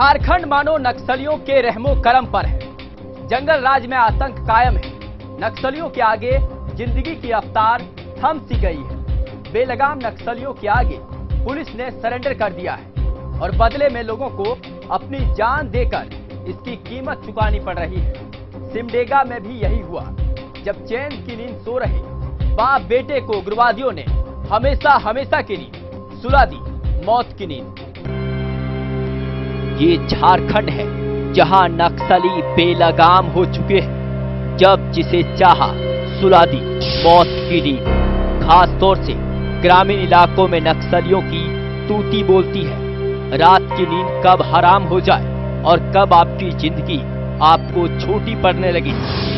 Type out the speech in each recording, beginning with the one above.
झारखंड मानो नक्सलियों के रहमो करम पर है। जंगल राज में आतंक कायम है। नक्सलियों के आगे जिंदगी की रफ्तार थम सी गई है। बेलगाम नक्सलियों के आगे पुलिस ने सरेंडर कर दिया है और बदले में लोगों को अपनी जान देकर इसकी कीमत चुकानी पड़ रही है। सिमडेगा में भी यही हुआ, जब चैन की नींद सो रहे बाप बेटे को उग्रवादियों ने हमेशा हमेशा की नींद सुला दी, मौत की नींद। ये झारखंड है जहां नक्सली बेलगाम हो चुके हैं। जब जिसे चाहा सुला दी मौत की नींद। खास तौर से ग्रामीण इलाकों में नक्सलियों की तूती बोलती है। रात की नींद कब हराम हो जाए और कब आपकी जिंदगी आपको छोटी पड़ने लगी,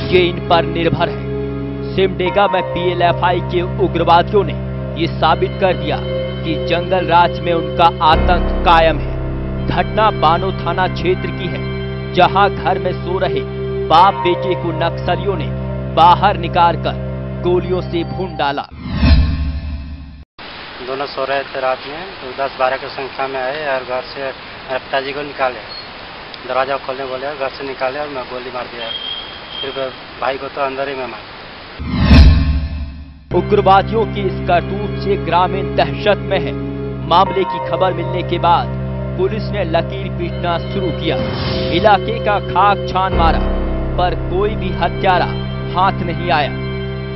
ये इन पर निर्भर है। सिमडेगा में पीएलएफआई के उग्रवादियों ने ये साबित कर दिया कि जंगल राज में उनका आतंक कायम है। घटना बानो थाना क्षेत्र की है, जहां घर में सो रहे बाप बेटे को नक्सलियों ने बाहर निकालकर गोलियों से भून डाला। दोनों सो रहे थे रात में, तो 10-12 की संख्या में आए और घर से पिताजी को निकाले, दरवाजा खोलने बोले, घर से निकाले और मैं गोली मार दिया। फिर भाई को तो अंदर ही में मार। उग्रवादियों की इस करतूत से ग्रामीण दहशत में है। मामले की खबर मिलने के बाद पुलिस ने लकीर पीटना शुरू किया। इलाके का खाक छान मारा, पर कोई भी हत्यारा हाथ नहीं आया।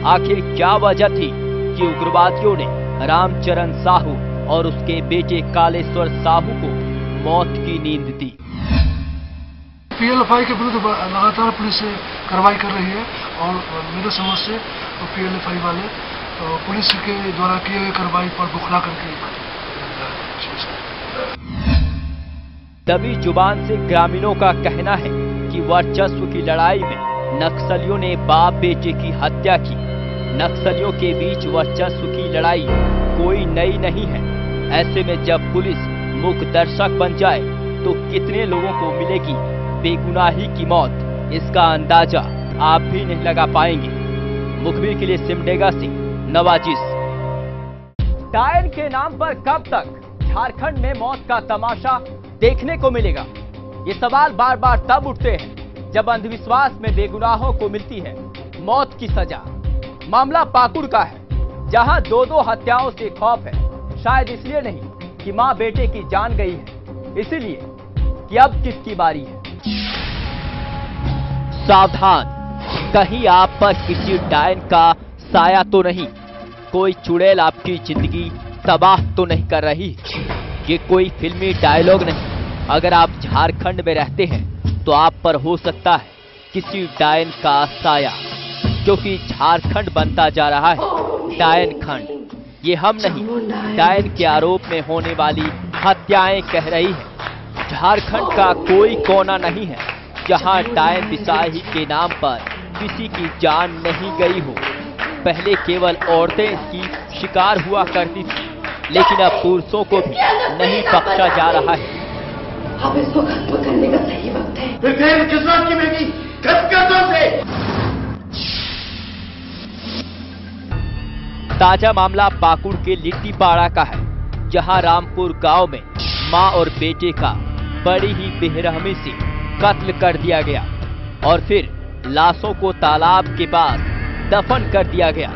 आखिर क्या वजह थी कि उग्रवादियों ने रामचरण साहू और उसके बेटे कालेश्वर साहू को मौत की नींद दी? पीएलएफआई के विरुद्ध लगातार पुलिस कार्रवाई कर रही है और मेरे समझ से पीएलएफआई वाले पुलिस के द्वारा किए गए कार्रवाई पर बुखला करके दबी जुबान से ग्रामीणों का कहना है कि वर्चस्व की लड़ाई में नक्सलियों ने बाप बेटे की हत्या की। नक्सलियों के बीच वर्चस्व की लड़ाई कोई नई नहीं है। ऐसे में जब पुलिस मुख्य दर्शक बन जाए तो कितने लोगों को मिलेगी बेगुनाही की मौत, इसका अंदाजा आप भी नहीं लगा पाएंगे। मुखबिर के लिए सिमडेगा से नवाजिश। डायन के नाम पर कब तक झारखंड में मौत का तमाशा देखने को मिलेगा? ये सवाल बार बार तब उठते हैं जब अंधविश्वास में बेगुनाहों को मिलती है मौत की सजा। मामला पाकुड़ का है, जहां दो हत्याओं से खौफ है। शायद इसलिए नहीं कि मां बेटे की जान गई है, इसीलिए कि अब किसकी बारी है। सावधान, कहीं आप पर किसी डायन का साया तो नहीं, कोई चुड़ैल आपकी जिंदगी तबाह तो नहीं कर रही। ये कोई फिल्मी डायलॉग नहीं। अगर आप झारखंड में रहते हैं तो आप पर हो सकता है किसी डायन का साया, क्योंकि झारखंड बनता जा रहा है डायन खंड। ये हम नहीं, डायन के आरोप में होने वाली हत्याएं कह रही है। झारखंड का कोई कोना नहीं है जहां डायन बिसाही के नाम पर किसी की जान नहीं गई हो। पहले केवल औरतें इसकी शिकार हुआ करती थी, लेकिन अब पुरुषों को भी नहीं बख्शा जा रहा है। अब इसको खत्म करने का सही वक्त है। फिर किस बात की बेटी खत्म से। ताजा मामला पाकुड़ के लिट्टीपाड़ा का है, जहां रामपुर गांव में मां और बेटे का बड़ी ही बेरहमी से कत्ल कर दिया गया और फिर लाशों को तालाब के पास दफन कर दिया गया।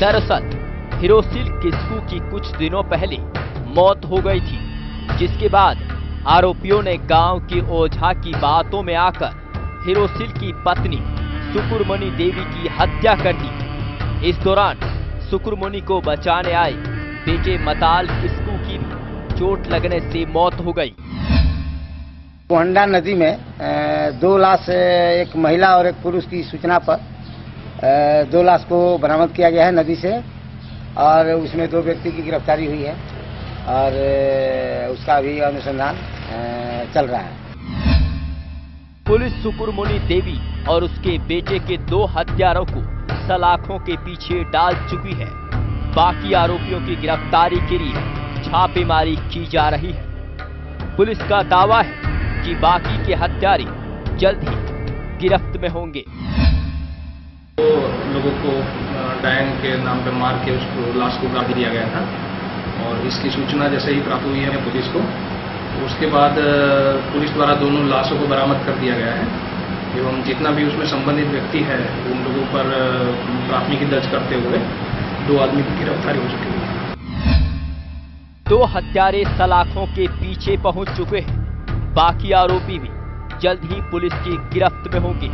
दरअसल हिरोसिल किस्कू की कुछ दिनों पहले मौत हो गई थी, जिसके बाद आरोपियों ने गांव की ओझा की बातों में आकर हिरोसिल की पत्नी सुकुरमणि देवी की हत्या कर दी। इस दौरान सुकुरमणि को बचाने आए बेटे मताल किस्कू की भी चोट लगने से मौत हो गई। कोहंडा नदी में 2 लाश, एक महिला और एक पुरुष की सूचना पर 2 लाश को बरामद किया गया है नदी से, और उसमें 2 व्यक्ति की गिरफ्तारी हुई है और उसका भी अनुसंधान चल रहा है। पुलिस सुकुरमणि देवी और उसके बेटे के 2 हत्यारों को सलाखों के पीछे डाल चुकी है। बाकी आरोपियों की गिरफ्तारी के लिए छापेमारी की जा रही है। पुलिस का दावा है कि बाकी के हत्यारे जल्द ही गिरफ्त में होंगे। लोगों को डायन के नाम पर मार के उसको लाश को उड़ा दिया गया था और इसकी सूचना जैसे ही प्राप्त हुई है पुलिस को, उसके बाद पुलिस द्वारा दोनों लाशों को बरामद कर दिया गया है एवं जितना भी उसमें संबंधित व्यक्ति है उन लोगों पर प्राथमिकी दर्ज करते हुए 2 आदमी की गिरफ्तारी हो चुकी है। 2 हत्यारे सलाखों के पीछे पहुंच चुके हैं। बाकी आरोपी भी जल्द ही पुलिस की गिरफ्त में होंगे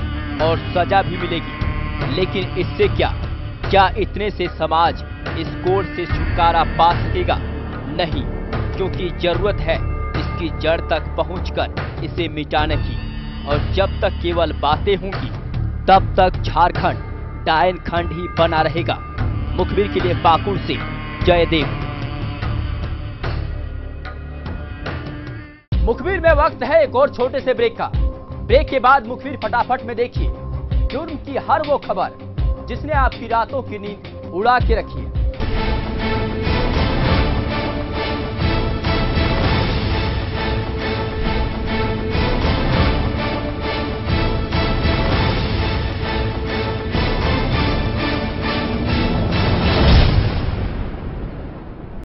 और सजा भी मिलेगी। लेकिन इससे क्या इतने से समाज इस कोड से छुटकारा पा सकेगा? नहीं, क्योंकि जरूरत है इसकी जड़ तक पहुंचकर इसे मिटाने की। और जब तक केवल बातें होंगी तब तक झारखंड डायन खंड ही बना रहेगा। मुखबिर के लिए पाकुड़ से जयदेव। मुखबिर में वक्त है एक और छोटे से ब्रेक का। ब्रेक के बाद मुखबिर फटाफट में देखिए जुर्म की हर वो खबर जिसने आपकी रातों की नींद उड़ा के रखी है।